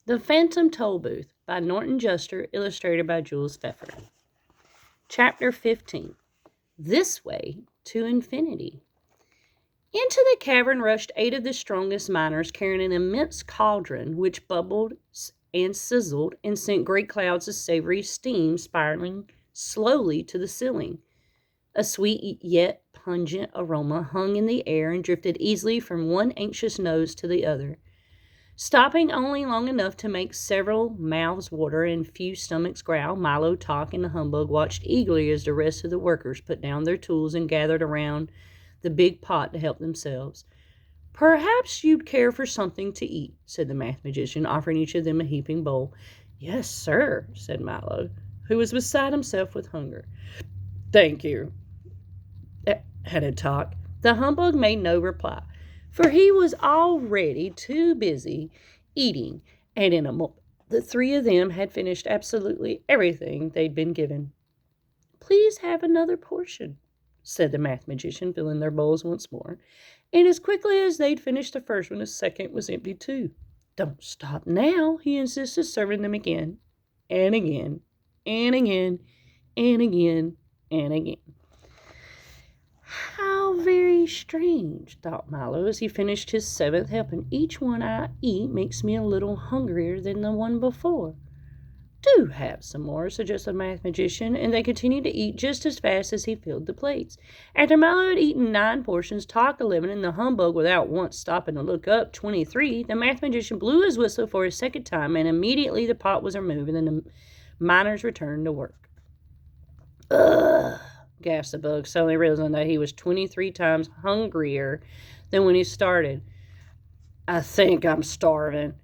The Phantom Tollbooth by Norton Juster, illustrated by Jules Pfeffer. Chapter 15. This Way to Infinity. Into the cavern rushed 8 of the strongest miners carrying an immense cauldron which bubbled and sizzled and sent great clouds of savory steam spiraling slowly to the ceiling. A sweet yet pungent aroma hung in the air and drifted easily from one anxious nose to the other. Stopping only long enough to make several mouths water and few stomachs growl, Milo, Tock, and the humbug watched eagerly as the rest of the workers put down their tools and gathered around the big pot to help themselves. "Perhaps you'd care for something to eat," said the math magician, offering each of them a heaping bowl. "Yes, sir," said Milo, who was beside himself with hunger. "Thank you," added Tock. The humbug made no reply, for he was already too busy eating, and in a moment the 3 of them had finished absolutely everything they'd been given. "Please have another portion," said the math magician, filling their bowls once more, and as quickly as they'd finished the first one, the second was empty too. "Don't stop now," he insisted, serving them again, and again, and again, and again, and again. "How very strange," thought Milo as he finished his 7th helping. "Each one I eat makes me a little hungrier than the one before." "Do have some more," suggested the math magician, and they continued to eat just as fast as he filled the plates. After Milo had eaten 9 portions, Tock 11, and the humbug, without once stopping to look up, 23, the math magician blew his whistle for a second time, and immediately the pot was removed, and the miners returned to work. "Ugh," gasped the bug, suddenly realizing that he was 23 times hungrier than when he started. "I think I'm starving."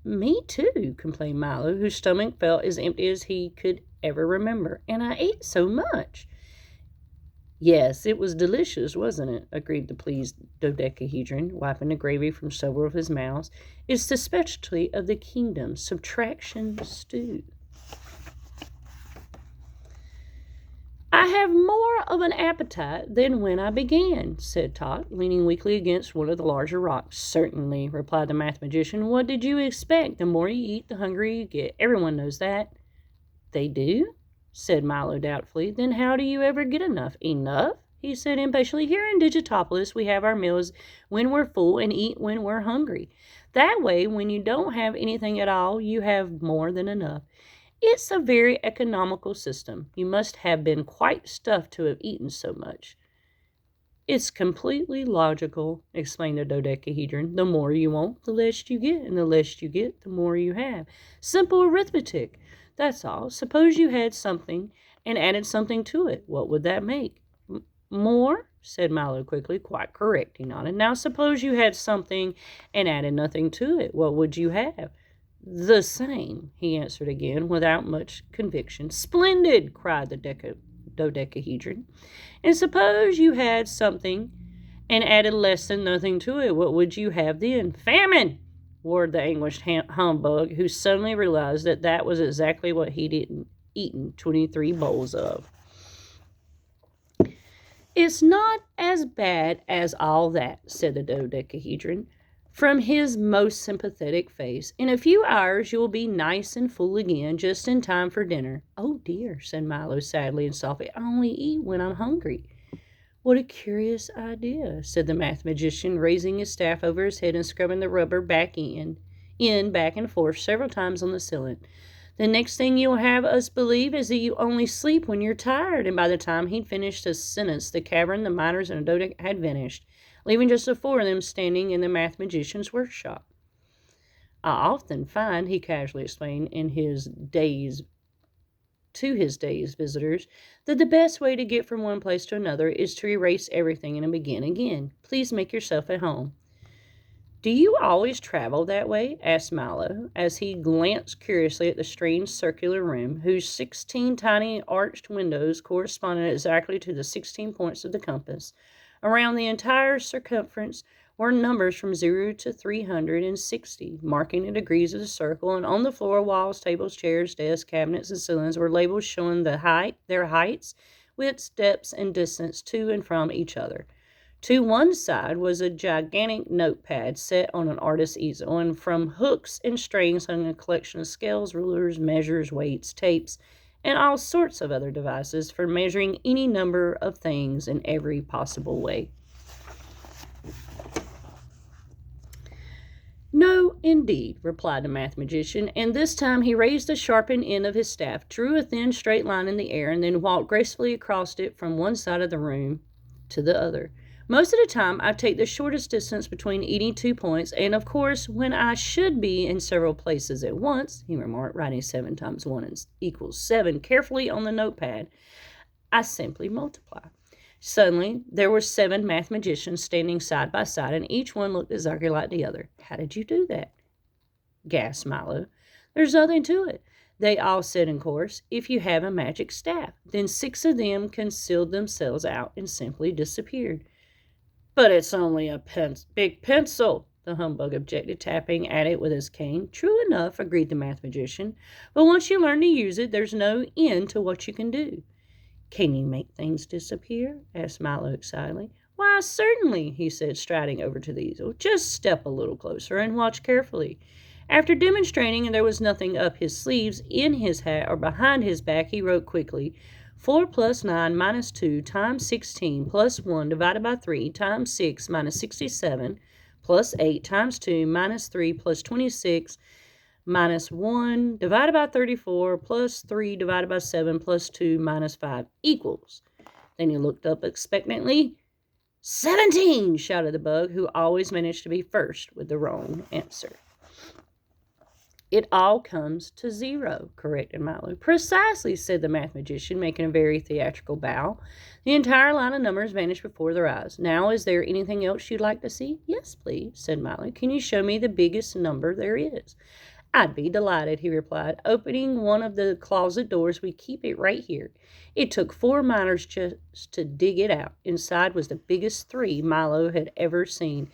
"Me too," complained Milo, whose stomach felt as empty as he could ever remember. "And I ate so much." "Yes, it was delicious, wasn't it?" agreed the pleased dodecahedron, wiping the gravy from several of his mouths. "It's the specialty of the kingdom, subtraction stew." "I have more of an appetite than when I began," said Tot, leaning weakly against one of the larger rocks. "Certainly," replied the math magician. "What did you expect? The more you eat, the hungrier you get. Everyone knows that." "They do?" said Milo doubtfully. "Then how do you ever get enough?" "Enough?" he said impatiently. "Here in Digitopolis we have our meals when we're full and eat when we're hungry. That way, when you don't have anything at all, you have more than enough. It's a very economical system. You must have been quite stuffed to have eaten so much." "It's completely logical," explained the dodecahedron. "The more you want, the less you get, and the less you get, the more you have. Simple arithmetic, that's all. Suppose you had something and added something to it. What would that make?" "More?" said Milo quickly. "Quite correct," he nodded. "Now suppose you had something and added nothing to it. What would you have?" "The same," he answered again, without much conviction. "Splendid!" cried the dodecahedron. "And suppose you had something and added less than nothing to it. What would you have then?" "Famine!" roared the anguished humbug, who suddenly realized that that was exactly what he'd eaten 23 bowls of. "It's not as bad as all that," said the dodecahedron, from his most sympathetic face. "In a few hours you'll be nice and full again, just in time for dinner." "Oh dear," said Milo sadly and softly. "I only eat when I'm hungry." "What a curious idea," said the math magician, raising his staff over his head and scrubbing the rubber back and forth several times on the cylinder. "The next thing you'll have us believe is that you only sleep when you're tired." And by the time he'd finished the sentence, the cavern, the miners, and the dodec had vanished, leaving just the 4 of them standing in the math magician's workshop. "I often find," he casually explained to his day's visitors, "that the best way to get from one place to another is to erase everything and begin again. Please make yourself at home." "Do you always travel that way?" asked Milo, as he glanced curiously at the strange circular room, whose 16 tiny arched windows corresponded exactly to the 16 points of the compass. Around the entire circumference were numbers from 0 to 360, marking the degrees of the circle, and on the floor, walls, tables, chairs, desks, cabinets, and ceilings were labels showing their heights, widths, depths, and distance to and from each other. To one side was a gigantic notepad set on an artist's easel, and from hooks and strings hung a collection of scales, rulers, measures, weights, tapes, and all sorts of other devices for measuring any number of things in every possible way. "No, indeed," replied the math magician, and this time he raised the sharpened end of his staff, drew a thin straight line in the air, and then walked gracefully across it from one side of the room to the other. "Most of the time I take the shortest distance between any 2 points, and of course when I should be in several places at once," he remarked, writing 7 times 1 equals 7 carefully on the notepad, "I simply multiply." Suddenly, there were 7 math magicians standing side by side, and each one looked exactly like the other. "How did you do that?" gasped Milo. "There's nothing to it," they all said in chorus. "If you have a magic staff." Then 6 of them concealed themselves out and simply disappeared. "But it's only a big pencil," the humbug objected, tapping at it with his cane. "True enough," agreed the math magician. "But once you learn to use it, there's no end to what you can do." "Can you make things disappear?" asked Milo excitedly. "Why, certainly," he said, striding over to the easel. "Just step a little closer and watch carefully." After demonstrating there was nothing up his sleeves, in his hat, or behind his back, he wrote quickly, 4 plus 9 minus 2 times 16 plus 1 divided by 3 times 6 minus 67 plus 8 times 2 minus 3 plus 26 minus 1 divided by 34 plus 3 divided by 7 plus 2 minus 5 equals. Then he looked up expectantly. 17, shouted the bug, who always managed to be first with the wrong answer. "It all comes to 0, corrected Milo. "Precisely," said the math magician, making a very theatrical bow. The entire line of numbers vanished before their eyes. "Now, is there anything else you'd like to see?" "Yes, please," said Milo. "Can you show me the biggest number there is?" "I'd be delighted," he replied. Opening one of the closet doors, "We keep it right here." It took 4 miners just to dig it out. Inside was the biggest 3 Milo had ever seen.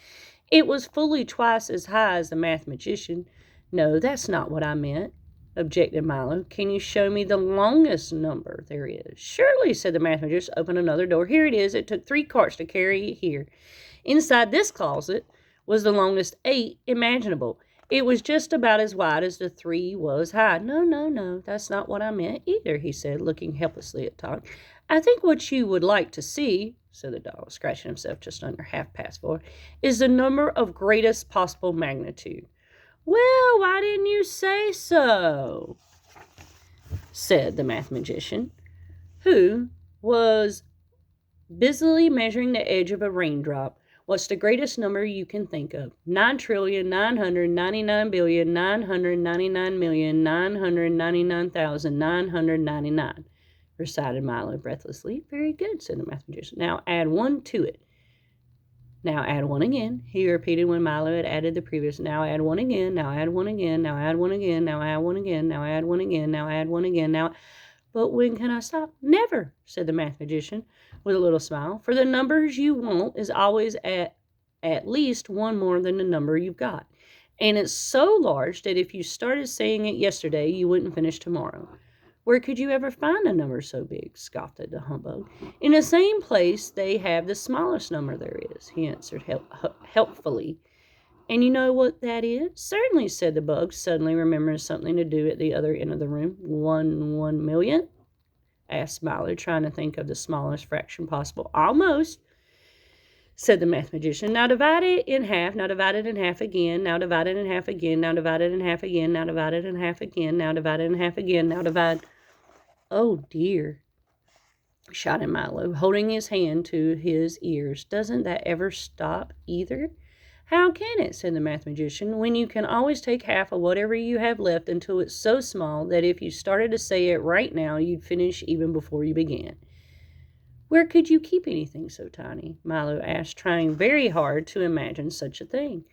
It was fully twice as high as the math magician. "No, that's not what I meant," objected Milo. "Can you show me the longest number there is?" "Surely," said the math magician. "Open another door. Here it is. It took 3 carts to carry it here." Inside this closet was the longest 8 imaginable. It was just about as wide as the 3 was high. No, that's not what I meant either," he said, looking helplessly at Tot. "I think what you would like to see," said the dog, scratching himself just under 4:30, "is the number of greatest possible magnitude." "Well, why didn't you say so?" said the math magician, who was busily measuring the edge of a raindrop. "What's the greatest number you can think of?" 9,999,999,999,999, recited Milo breathlessly. "Very good," said the math magician. "Now add 1 to it." "Now add 1 again," he repeated when Milo had added the previous. "Now add 1 again, now add 1 again, now add 1 again, now add 1 again, now add 1 again, now add 1 again, now... "But when can I stop?" "Never," said the math magician with a little smile, "for the numbers you want is always at least 1 more than the number you've got. And it's so large that if you started saying it yesterday, you wouldn't finish tomorrow." "Where could you ever find a number so big?" scoffed the humbug. "In the same place they have the smallest number there is," he answered helpfully. "And you know what that is?" "Certainly," said the bug, suddenly remembering something to do at the other end of the room. One millionth?" asked Milo, trying to think of the smallest fraction possible. "Almost," said the math magician. "Now divide it in half, now divide it in half again, now divide it in half again, now divide it in half again, now divide it in half again, now divide it in half again, now divide..." "Oh, dear," shouted Milo, holding his hand to his ears. "Doesn't that ever stop either?" "How can it," said the math magician, "when you can always take half of whatever you have left until it's so small that if you started to say it right now, you'd finish even before you began?" "Where could you keep anything so tiny?" Milo asked, trying very hard to imagine such a thing.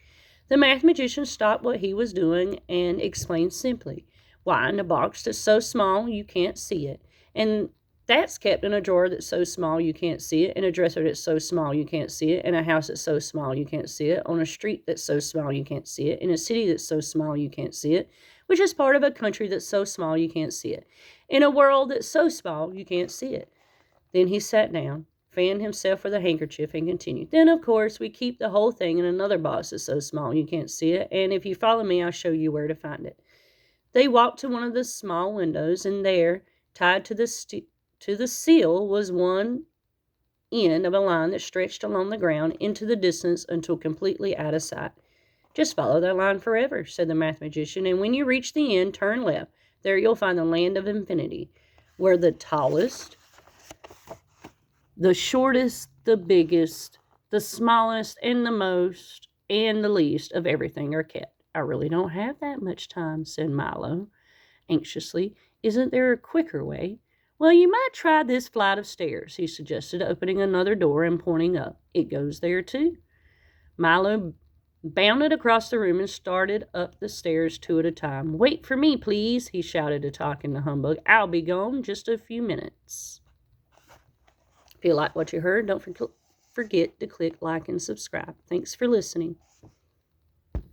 The math magician stopped what he was doing and explained simply. "Why, in a box that's so small you can't see it. And that's kept in a drawer that's so small you can't see it, in a dresser that's so small you can't see it, in a house that's so small you can't see it, on a street that's so small you can't see it, in a city that's so small you can't see it, which is part of a country that's so small you can't see it, in a world that's so small you can't see it." Then he sat down, fanned himself with a handkerchief, and continued, "Then, of course, we keep the whole thing in another box that's so small you can't see it, and if you follow me, I'll show you where to find it." They walked to one of the small windows, and there, tied to the sill, was one end of a line that stretched along the ground into the distance until completely out of sight. "Just follow that line forever," said the math magician, "and when you reach the end, turn left. There you'll find the land of infinity, where the tallest, the shortest, the biggest, the smallest, and the most, and the least of everything are kept." "I really don't have that much time," said Milo anxiously. "Isn't there a quicker way?" "Well, you might try this flight of stairs," he suggested, opening another door and pointing up. "It goes there, too." Milo bounded across the room and started up the stairs 2 at a time. "Wait for me, please," he shouted to Talk and the Humbug. "I'll be gone just a few minutes." If you like what you heard, don't forget to click like and subscribe. Thanks for listening.